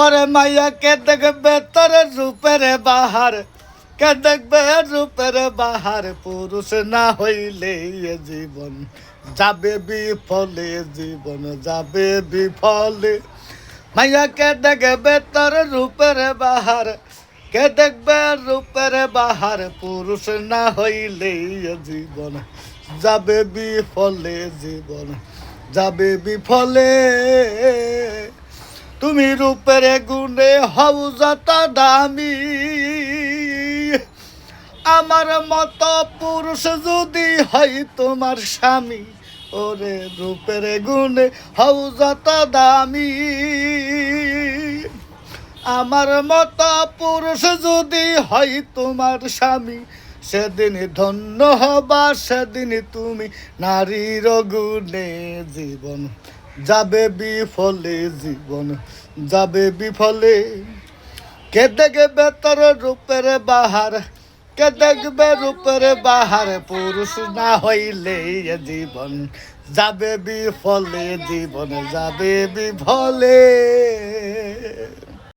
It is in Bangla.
ওরে মাইয়া কে দেখবে তোর রূপের বাহার, কে দেখবে রূপের বাহার, পুরুষ না হইলে এ জীবন যাবে বিফলে, জীবন যাবে বিফলে। মাইয়া কে দেখবে তোর রূপের বাহার, কে দেখবে রূপের বাহার, পুরুষ না হইলে এ জীবন যাবে বিফলে, জীবন যাবে বিফলে। তুমি রূপের গুণে হও যত দামি, আমার মতো পুরুষ যদি হয় তোমার স্বামী, ওরে রূপের গুণে হও যত দামি, আমার মতো পুরুষ যদি হয় তোমার স্বামী, সেদিন ধন্য হবা, সেদিন তুমি নারীর গুণে, জীবন যাবে বিফলে, জীবন যাবে বিফলে। কে দেখবে তোর রূপের বাহার, কে দেখবে রূপের বাহার, পুরুষ না হইলে এ জীবন যাবে বিফলে, জীবন যাবে বিফলে।